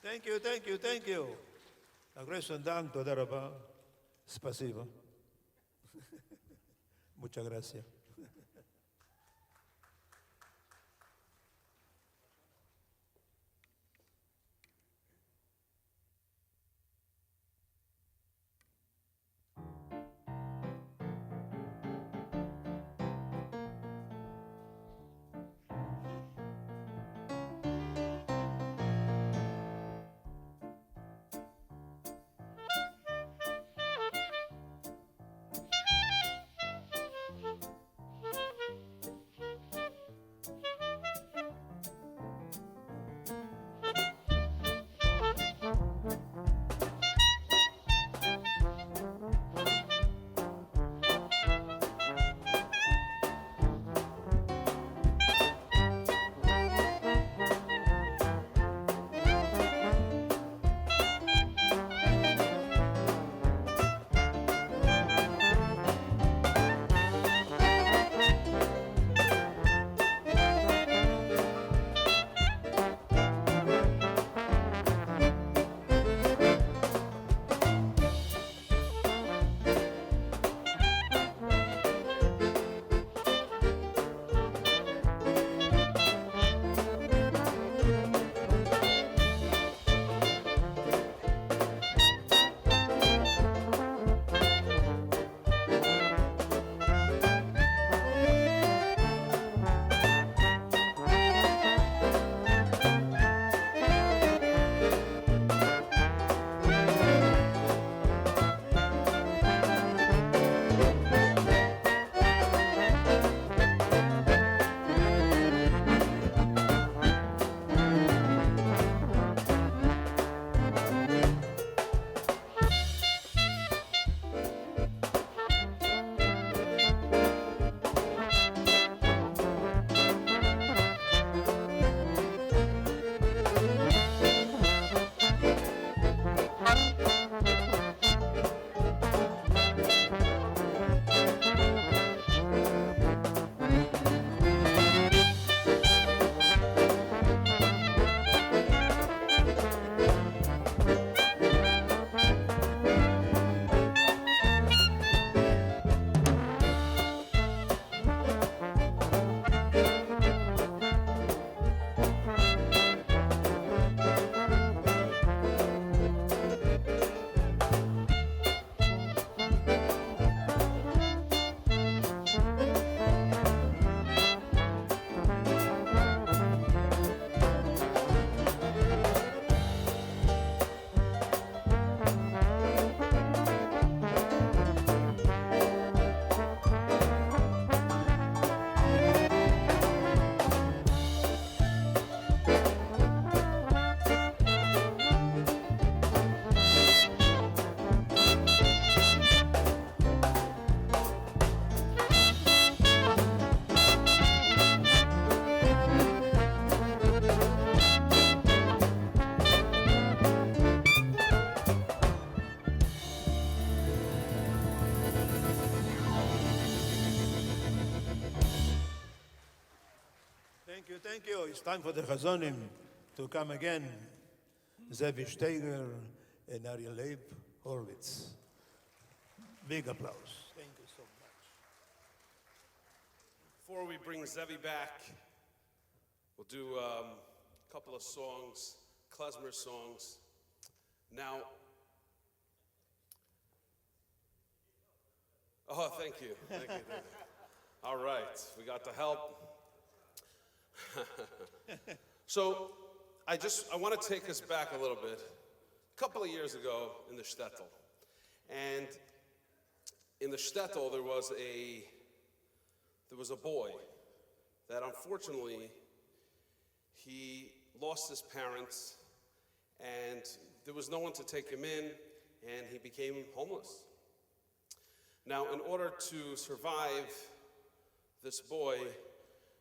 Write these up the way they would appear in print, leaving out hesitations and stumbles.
Thank you. Agreson Dank, toda raba. Spasibo. Muchas gracias. Thank you. It's time for the Chazonim to come again. Zevi Steiger and Ariel Leib Horwitz. Big applause. Thank you so much. Before we bring Zevi back, we'll do a couple of songs, klezmer songs. Now, oh, thank you. All right, we got the help. So, I want to take us back a little bit. A couple of years ago in the shtetl. And in the shtetl, there was a boy that unfortunately, he lost his parents, and there was no one to take him in, and he became homeless. Now, in order to survive, this boy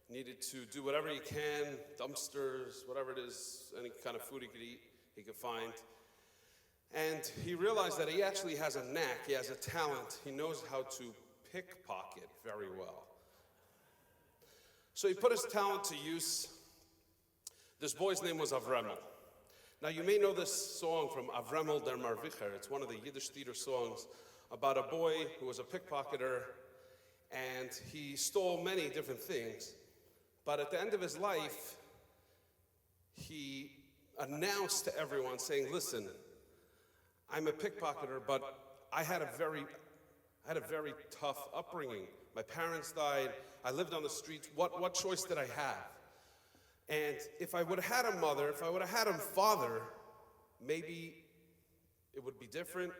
needed to do whatever he can, dumpsters, whatever it is, any kind of food he could eat, he could find. And he realized that he actually has a knack, he has a talent, he knows how to pickpocket very well. So he put his talent to use. This boy's name was Avremel. Now you may know this song from Avremel der Marvicher. It's one of the Yiddish theater songs about a boy who was a pickpocketer, and he stole many different things. But at the end of his life, he announced to everyone saying, listen, I'm a pickpocketer, but I had a very tough upbringing. My parents died, I lived on the streets. What choice did I have? And if I would have had a mother, if I would have had a father, maybe it would be different.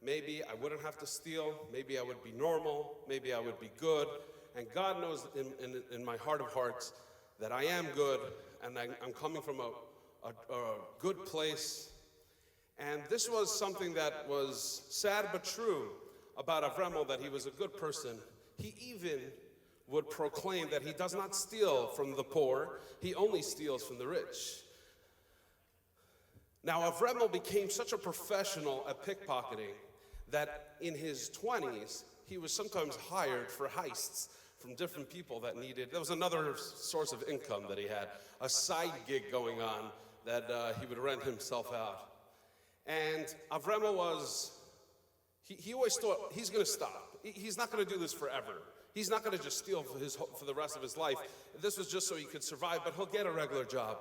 Maybe I wouldn't have to steal. Maybe I would be normal. Maybe I would be good. And God knows in my heart of hearts that I am good, and I'm coming from a good place. And this was something that was sad but true about Avremel, that he was a good person. He even would proclaim that he does not steal from the poor, he only steals from the rich. Now, Avremel became such a professional at pickpocketing that in his 20s, he was sometimes hired for heists from different people that needed. There was another source of income that he had, a side gig going on that he would rent himself out. And Avremel was, he always thought he's going to stop. He's not going to do this forever. He's not going to just steal for the rest of his life. This was just so he could survive, but he'll get a regular job.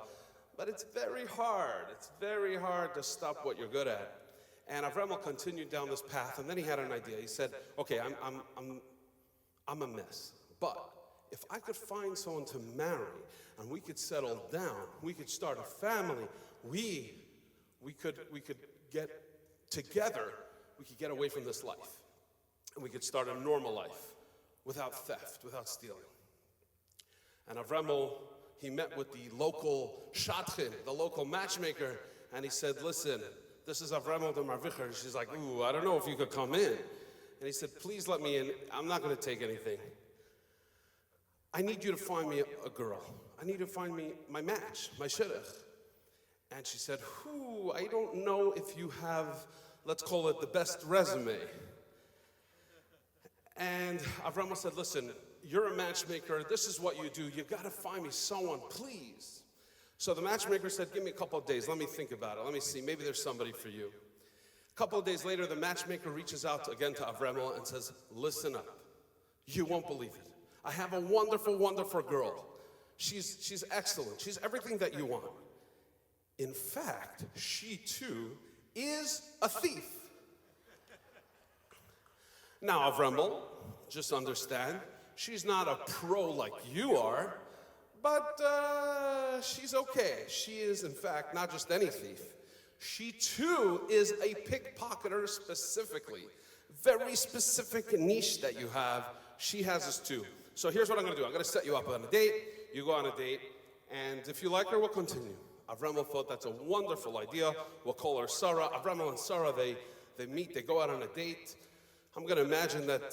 But it's very hard. It's very hard to stop what you're good at. And Avremel continued down this path, and then he had an idea. He said, okay, I'm a mess, but if I could find someone to marry, and we could settle down, we could start a family, we could get together, we could get away from this life, and we could start a normal life without theft, without stealing. And Avremel, he met with the local shadchan, the local matchmaker, and he said, listen, this is Avremel der Marvicher. She's like, ooh, I don't know if you could come in. And he said, please let me in. I'm not going to take anything. I need you to find me a girl. I need you to find me my match, my shidduch. And she said, ooh, I don't know if you have, let's call it the best resume. And Avremel said, listen, you're a matchmaker. This is what you do. You got to find me someone, please. So the matchmaker said, give me a couple of days. Let me think about it. Let me see. Maybe there's somebody for you. A couple of days later, the matchmaker reaches out again to Avremel and says, listen up. You won't believe it. I have a wonderful, wonderful girl. She's excellent. She's everything that you want. In fact, she too is a thief. Now, Avremel, just understand, she's not a pro like you are, but she's okay. She is, in fact, not just any thief. She too is a pickpocketer specifically. Very specific niche that you have. She has this too. So here's what I'm going to do. I'm going to set you up on a date. You go on a date, and if you like her, we'll continue. Avremel thought that's a wonderful idea. We'll call her Sarah. Avremel and Sarah, they meet. They go out on a date. I'm going to imagine that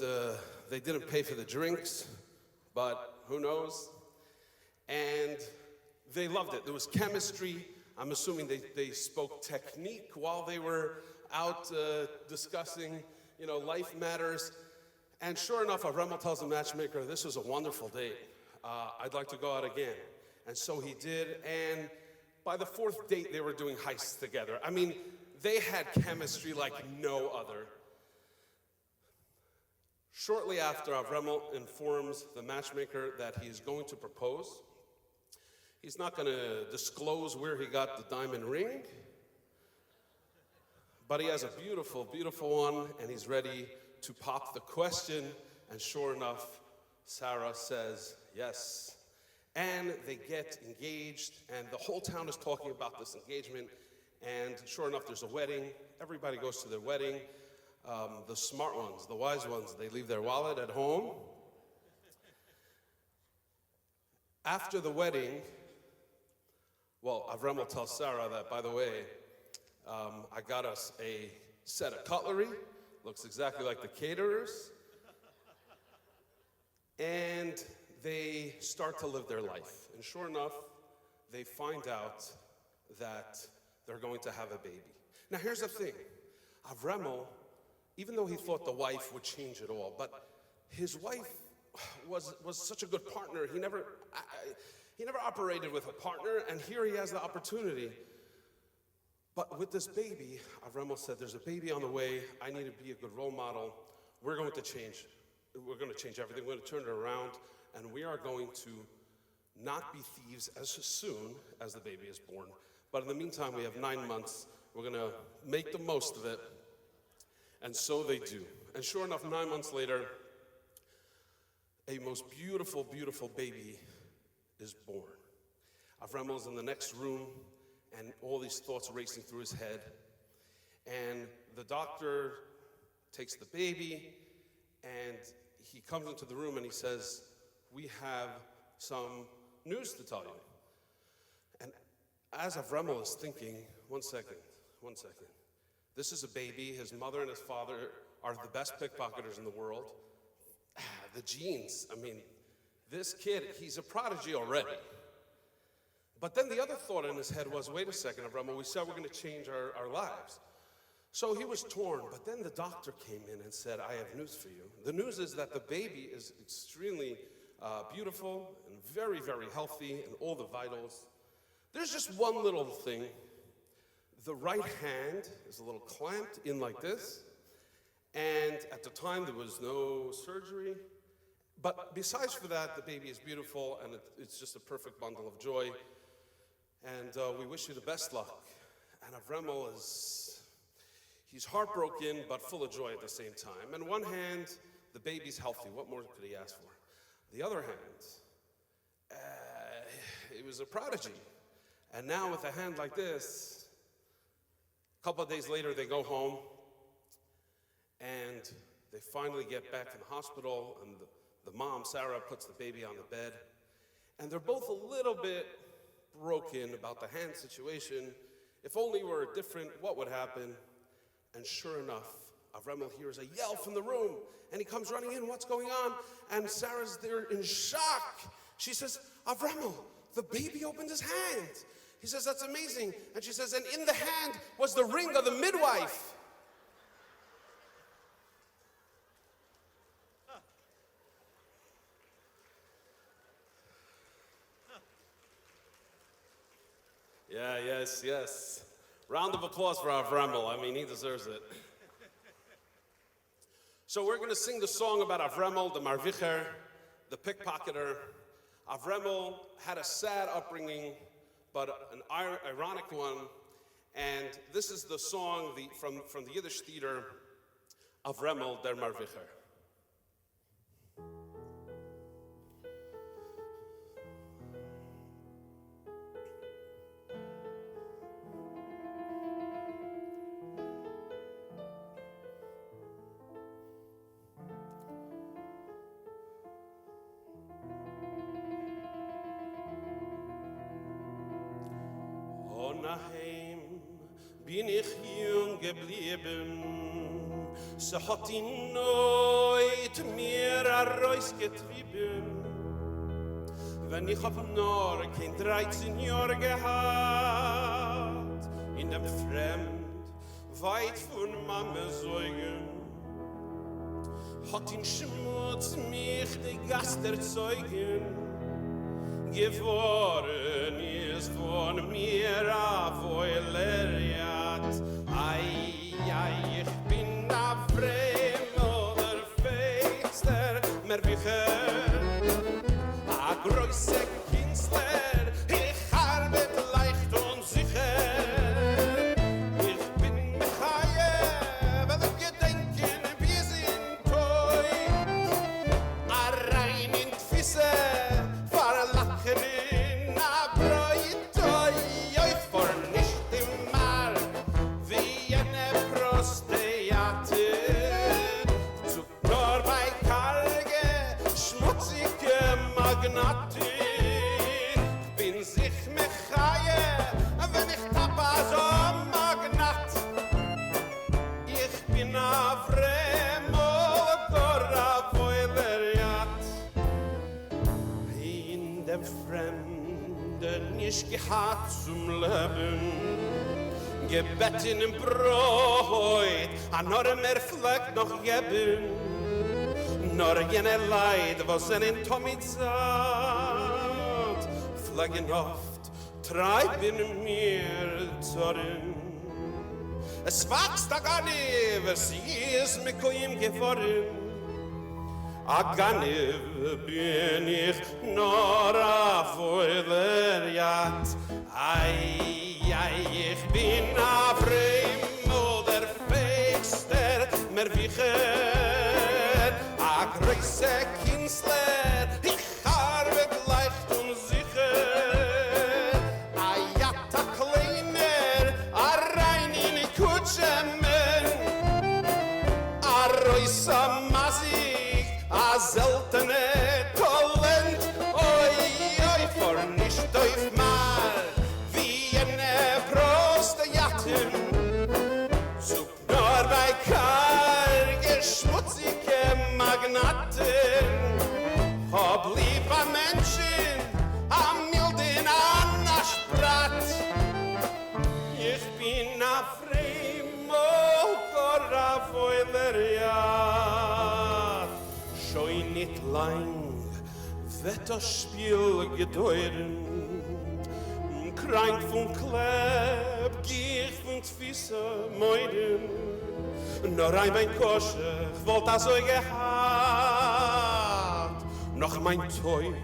they didn't pay for the drinks, but who knows? And they loved it. There was chemistry. I'm assuming they spoke technique while they were out discussing, life matters. And sure enough, Avremel tells the matchmaker, this was a wonderful date. I'd like to go out again. And so he did. And by the fourth date, they were doing heists together. I mean, they had chemistry like no other. Shortly after, Avremel informs the matchmaker that he's going to propose. He's not going to disclose where he got the diamond ring, but he has a beautiful, beautiful one, and he's ready to pop the question. And sure enough, Sarah says yes. And they get engaged, and the whole town is talking about this engagement. And sure enough, there's a wedding. Everybody goes to their wedding. The smart ones, the wise ones, they leave their wallet at home. After the wedding, Avremel tells Sarah that, by the way, I got us a set of cutlery. Looks exactly like the caterers. And they start to live their life. And sure enough, they find out that they're going to have a baby. Now here's the thing. Avremel, even though he thought the wife would change it all, but his wife was such a good partner. He never operated with a partner, and here he has the opportunity. But with this baby, Avremel said, there's a baby on the way. I need to be a good role model. We're going to change. We're going to change everything. We're going to turn it around, and we are going to not be thieves as soon as the baby is born. But in the meantime, we have 9 months. We're going to make the most of it. And so they do. And sure enough, 9 months later, a most beautiful, beautiful baby is born. Avremel's in the next room, and all these thoughts racing through his head. And the doctor takes the baby, and he comes into the room and he says, we have some news to tell you. And as Avremel is thinking, one second. This is a baby. His mother and his father are the best pickpocketers in the world. The genes, I mean, this kid, he's a prodigy already. But then the other thought in his head was, wait a second, Avremel, we said we're going to change our lives. So he was torn, but then the doctor came in and said, I have news for you. The news is that the baby is extremely beautiful and very, very healthy and all the vitals. There's just one little thing. The right hand is a little clamped in like this. And at the time, there was no surgery. But besides for that, the baby is beautiful, and it's just a perfect bundle of joy. And we wish you the best luck. And Avremel he's heartbroken, but full of joy at the same time. On one hand, the baby's healthy. What more could he ask for? On the other hand, it was a prodigy. And now with a hand like this, a couple of days later, they go home, and they finally get back to the hospital, and the mom, Sarah, puts the baby on the bed. And they're both a little bit broken about the hand situation. If only we were different, what would happen? And sure enough, Avremel hears a yell from the room, and he comes running in, what's going on? And Sarah's there in shock. She says, Avremel, the baby opened his hand. He says, that's amazing. And she says, and in the hand was the ring of the midwife. Yeah, yes. Round of applause for Avremel. I mean, he deserves it. So we're going to sing the song about Avremel, the Marvicher, the pickpocketer. Avremel had a sad upbringing, but an ironic one. And this is the song from the Yiddish theater, Avremel, der Marvicher. Naheim bin ich jung geblieben, so hat ihn neut mir herausgetrieben. Wenn ich hab nur kein 13 Jahre gehabt, in dem Fremd, weit von Mama säugen, hat ihn Schmutz mich die Gast erzeugen, geworden ist von mir a Voileriat. Ei, ich bin a Fremel, der Feinster, Mervicher, a größer Künstler, ich arbeite leicht und sicher. Ich bin Mechaie, weil ich gedenken, wir sind toll, a rein in die Füße, bin sich Mechaie, wenn ich Papa so Magnat. Ich bin Avremel, Gora Voileriat. In dem Fremden nicht gehabt zum Leben, gebeten im Brot, an mehr Fleck noch geben. Nor jene Leid, was in Tomizat, flaggen oft, treiben mir Zorn. Es wächst a Ganiv, es ist mit Koim gefahren. A Ganiv bin ich nur a Feuerjat. Ei, ich bin a Fremd, der Feister, mer wicher. A größe Künstler, ich arbeite leicht und sicher. A Jatta kleiner, a rein in Kutschemen. A Reusa Masik, a seltene Talent. Oi, vor nicht auf mal, wie eine Prostajatin. Such nur bei karge, schmutzige Magnaten. Hab lieb a Menschen, a milden Anna-Spratt. Ich bin a Fremd, a Feuerjad. Schon nicht lang wird das Spiel gedauern. Krank von Kleb, gier von Füße meiden. Nur ein mein Kosche, wollt das so gehabt. Noch mein Teut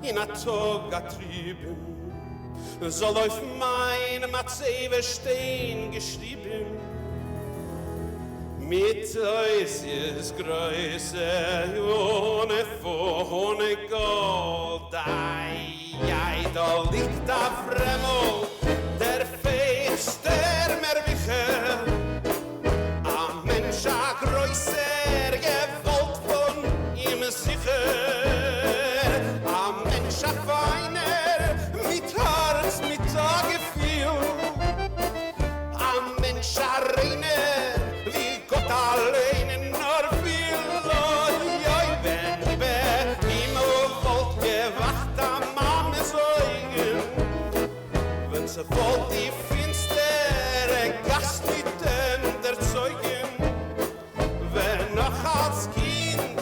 in a Tog getrieben. Soll auf mein Matzeve stehen geschrieben. Mit euch ist Größe, ohne Fuch, ohne Gold. Ei, da liegt a Fremmel, der Feister mer wicher. A Mensch a Größer, gewollt von ihm sicher. A Mensch a Feiner, mit Herz, mit Tagefühl. A Mensch a Reiner, wie Gott allein nur will. Oi, wenn über ihm wollt gewacht am Mame säugen, wenn sie wollt die finstere Gastmitten der Zeugen, wenn noch als Kind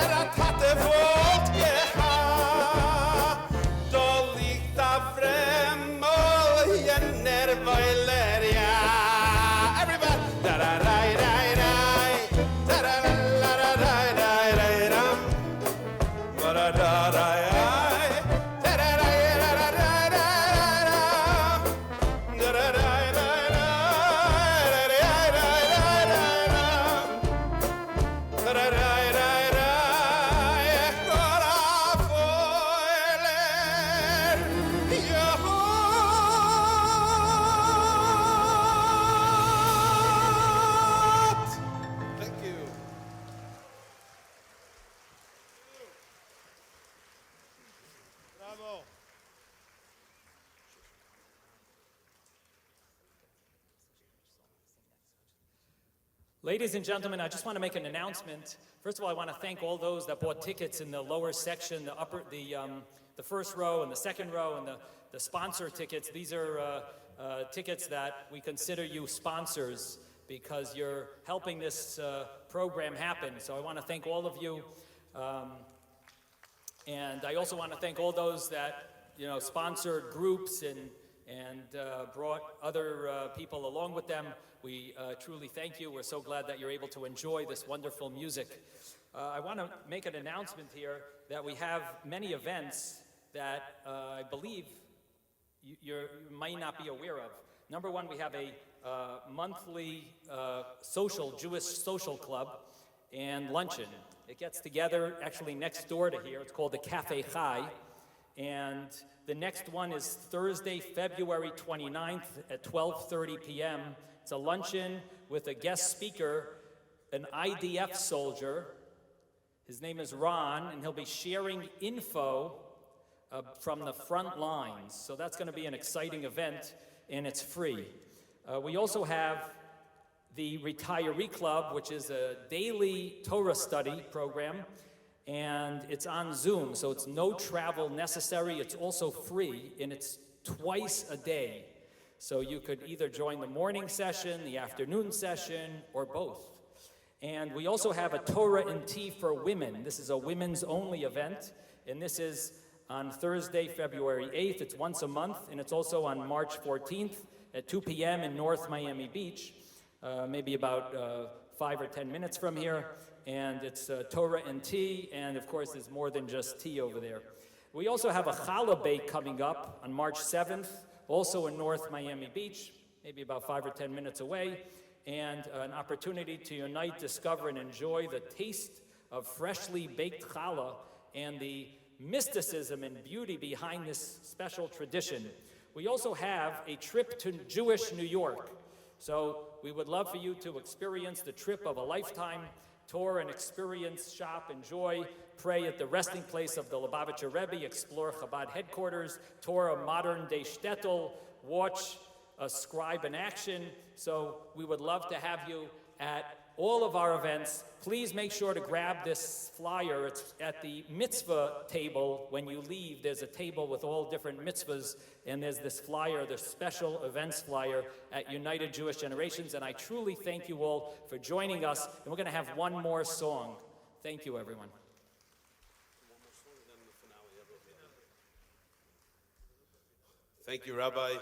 hatte wollt gehabt, da liegt a Fremmel, jener Weiler, ja. Everybody, da-da-dai-dai-dai, da-da-la-la-la-dai-dai-dai-dam, da-da-da-dai-dai, da-da-dai-dai-dai-dai-dam, da-da-dai-dai-dai-dai-dai-dam, da-da-dai-dai-dai, Gora Foiler, Yahot. Thank you. Bravo. Ladies and gentlemen, I just want to make an announcement. First of all, I want to thank all those that bought tickets in the lower section, the first row and the second row, and the sponsor tickets. These are tickets that we consider you sponsors because you're helping this program happen. So I want to thank all of you. And I also want to thank all those that sponsored groups and brought other people along with them. We truly thank you. We're so glad that you're able to enjoy this wonderful music. I want to make an announcement here that we have many events that I believe you might not be aware of. Number one, we have a monthly Jewish social club and luncheon. It gets together actually next door to here. It's called the Cafe Chai. And the next one is Thursday, February 29th at 12:30 p.m. It's a luncheon with a guest speaker, an IDF soldier. His name is Ron, and he'll be sharing info from the front lines. So that's going to be an exciting event, and it's free. We also have the Retiree Club, which is a daily Torah study program, and it's on Zoom, so it's no travel necessary. It's also free, and it's twice a day. So you could either join the morning session, the afternoon session, or both. And we also have a Torah and Tea for Women. This is a women's only event, and this is on Thursday, February 8th. It's once a month, and it's also on March 14th. at 2 p.m. in North Miami Beach, maybe about 5 or 10 minutes from here. And it's Torah and tea, and of course there's more than just tea over there. We also have a challah bake coming up on March 7th, also in North Miami Beach, maybe about 5 or 10 minutes away, and an opportunity to unite, discover, and enjoy the taste of freshly baked challah and the mysticism and beauty behind this special tradition. We also have a trip to Jewish New York. So we would love for you to experience the trip of a lifetime, tour and experience, shop, enjoy, pray at the resting place of the Lubavitcher Rebbe, explore Chabad headquarters, tour a modern-day shtetl, watch a scribe in action. So we would love to have you at all of our events. Please make sure to grab this flyer. It's at the mitzvah table. When you leave, there's a table with all different mitzvahs, and there's this flyer, the special events flyer at United Jewish Generations. And I truly thank you all for joining us. And we're going to have one more song. Thank you, everyone. Thank you, Rabbi.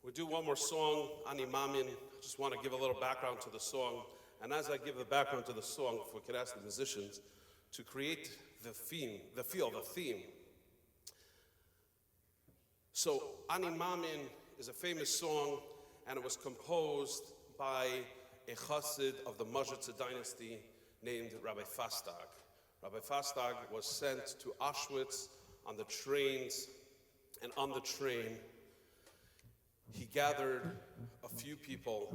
We'll do one more song, Ani Mamin. I just want to give a little background to the song. And as I give the background to the song, if we could ask the musicians to create the theme. So, Ani Mamin is a famous song, and it was composed by a chassid of the Mazhitzer dynasty named Rabbi Fastag. Rabbi Fastag was sent to Auschwitz on the trains, and on the train, he gathered a few people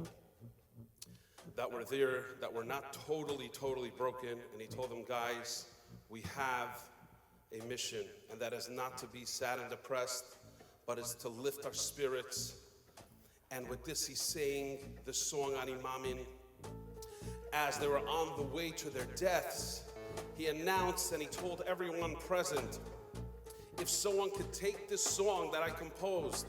that were there that were not totally broken, and he told them, guys, we have a mission, and that is not to be sad and depressed, but is to lift our spirits. And with this, he's saying the song Ani Mamin. As they were on the way to their deaths, he announced and he told everyone present, if someone could take this song that I composed,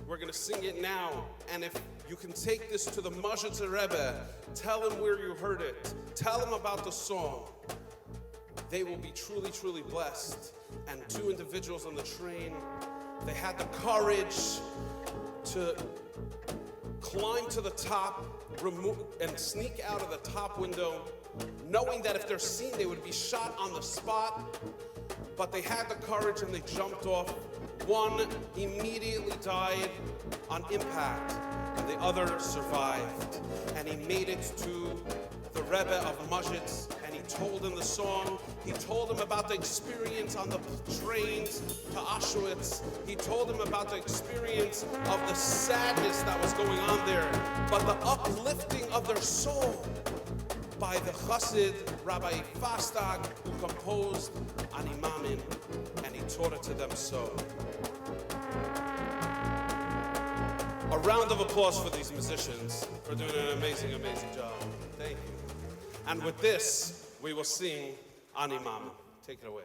we're going to sing it now. And if you can take this to the Mazhitzer Rebbe, tell him where you heard it. Tell him about the song. They will be truly blessed. And two individuals on the train, they had the courage to climb to the top, and sneak out of the top window, knowing that if they're seen, they would be shot on the spot. But they had the courage and they jumped off. One immediately died on impact, and the other survived. And he made it to the Rebbe of Mazhitz, and he told him the song. He told him about the experience on the trains to Auschwitz. He told him about the experience of the sadness that was going on there, but the uplifting of their soul by the chassid Rabbi Fastag, who composed Ani Mamin, and he taught it to them so. A round of applause for these musicians for doing an amazing job. Thank you. And with this, we will sing Ani Mamin. Take it away.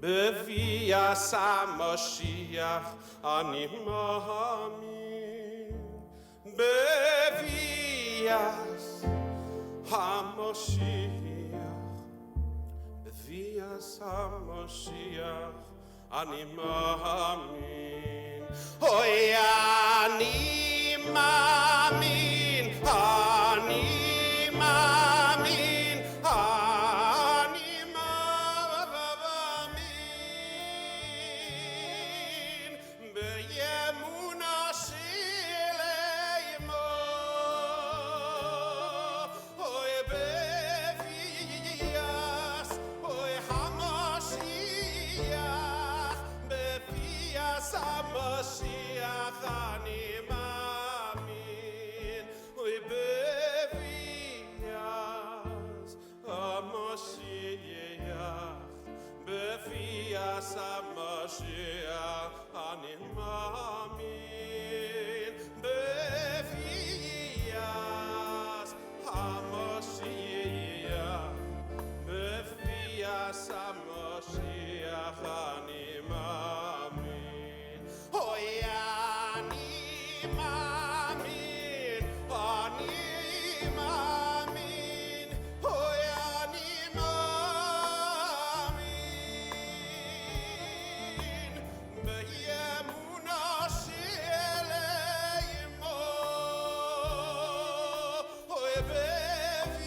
Bevias HaMashiach Ani Mamin. Bevias HaMashiach. Bevias HaMashiach Ani Mamin. Oy Ani Mamin. Ani Mamin. Mashiach Ani Mamin. בביאת המשיח אני מאמין בביאת המשיח בביאת המשיח אני מאמין אוי אני מאמין אני מאמין אוי אני מאמין באמונה שלי עמו אוי בביאת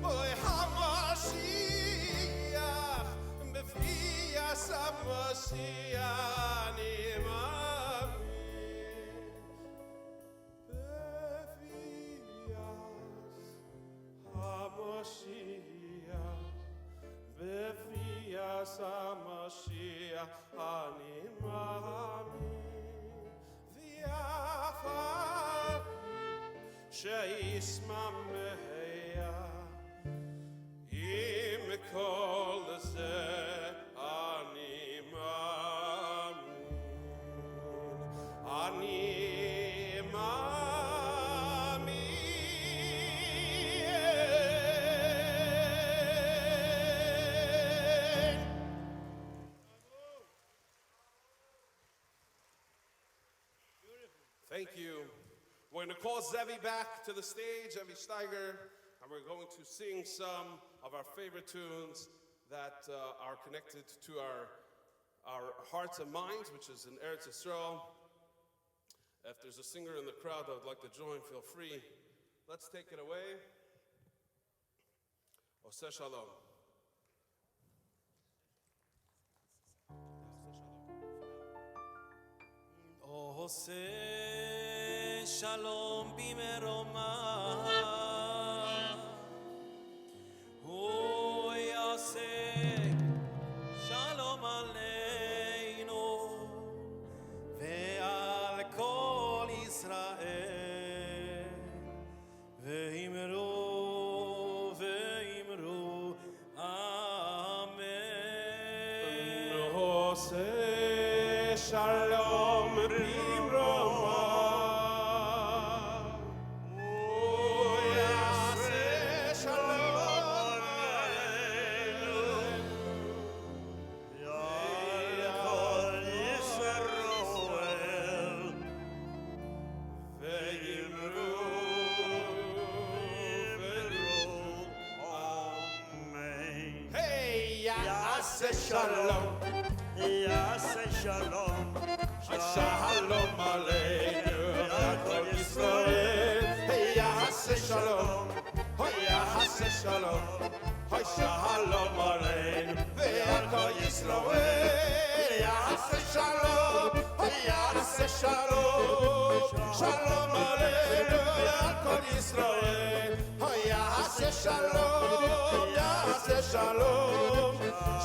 אוי המשיח בביאת המשיח אני מאמין בביאת המשיח אני מאמין ואף על שישמח עם כל זה אני מאמין אני מאמין Thank you. We're going to call Zevi back to the stage, Zevi Steiger, and we're going to sing some of our favorite tunes that are connected to our hearts and minds, which is in Eretz Yisrael. If there's a singer in the crowd that would like to join, feel free. Let's take it away. Oseh Shalom. עושה שלום במרומה הוא יעשה שלום עלינו ועל כל ישראל ואמרו ואמרו אמן עושה שלום במרומה הוא יעשה שלום עלינו ועל כל ישראל ואמרו אמן היי יעשה שלום יעשה שלום, שלום עלינו ועל כל ישראל יעשה שלום יעשה שלום שלום עלינו ועל כל ישראל יעשה שלום יעשה שלום שלום עלינו ועל כל ישראל יעשה שלום יעשה שלום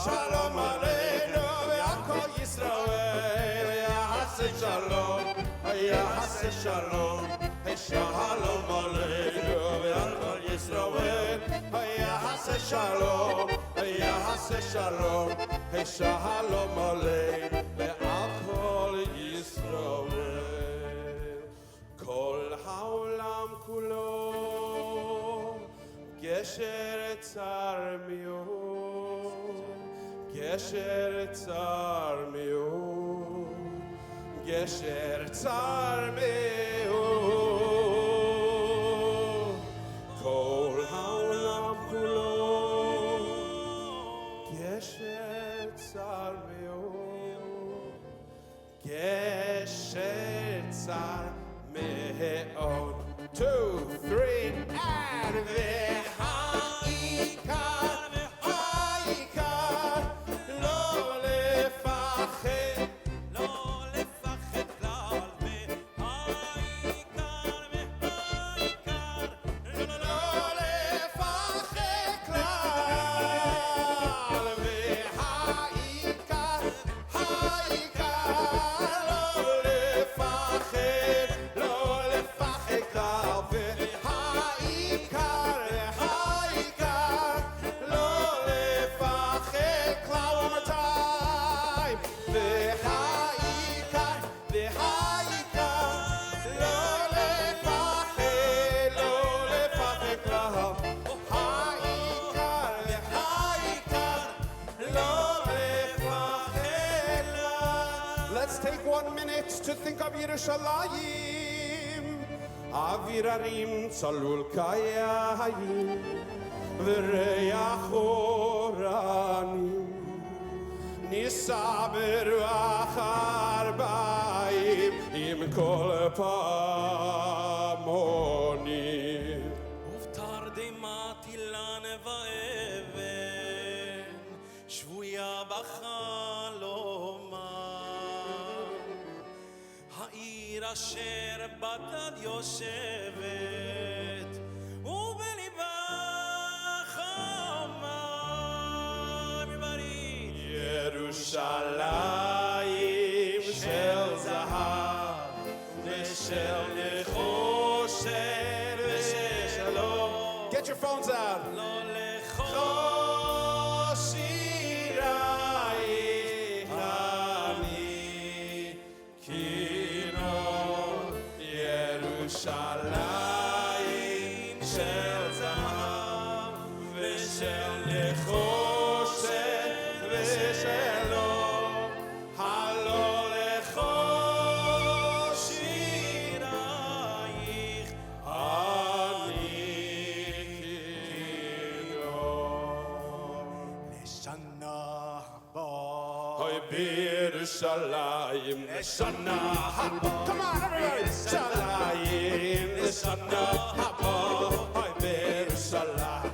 שלום עלינו ועל כל ישראל יעשה שלום יעשה שלום שלום עלינו ועל כל ישראל יעשה שלום יעשה שלום שלום עלינו ועל כל ישראל כל העולם כולו גשר צר מאוד גשר צר מאוד גשר צר מאוד כל העולם כולו גשר צר מאוד גשר צר מאוד 2, 3 and והעיקר לא לפחד לא לפחד כלל והעיקר לא לפחד כלל והעיקר לא לפחד כלל והעיקר take 1 minute to think of Yerushalayim. Avirarim tzalul kayayim, v'reyach oranim. Nisa beruach arba'im, im kol pamonim. ובתרדמת אילן ואבן, שבויה בחלומה. העיר אשר בדד יושבת, ובליבה חומה. מברי ירושלים של זהב ושל נחושת ושלום. Get your phones out. לא לכל שירייך אני כינור. ירושלים של זהב ושל נחושת ושלום. הלא לכל שירייך אני כינור. לשנה הבאה. Hoy בירושלים לשנה הבאה. Come on everybody. ירושלים לשנה הבאה. Hoy בירושלים.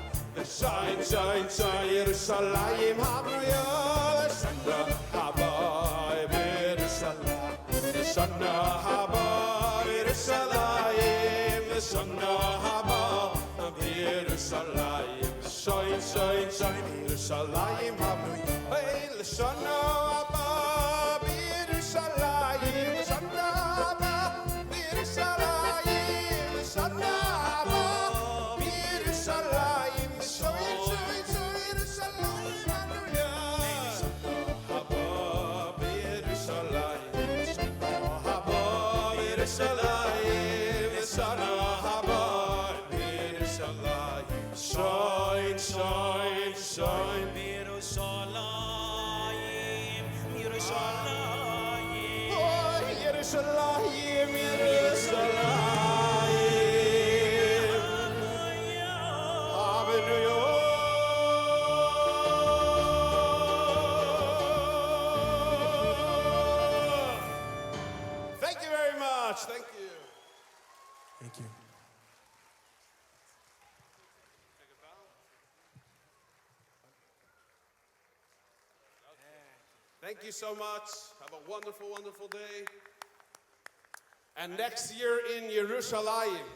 Shine, shine, shine, ירושלים הבנויה לשנה הבאה. בירושלים לשנה הבאה. בירושלים לשנה הבאה. בירושלים shine, shine, shine, ירושלים הבנויה. Hey, לשנה הבאה. בירושלים לשנה הבאה. בירושלים לשנה הבאה. בירושלים shine, shine, shine, ירושלים הבנויה. הבאה בירושלים לשנה הבאה. בירושלים לשנה הבאה. בירושלים shine, shine, shine. בירושלים, ירושלים. Oh, ירושלים, ירושלים. Thank you very much. Thank you. Thank you. Thank you so much. Have a wonderful, wonderful day. And next year in Yerushalayim,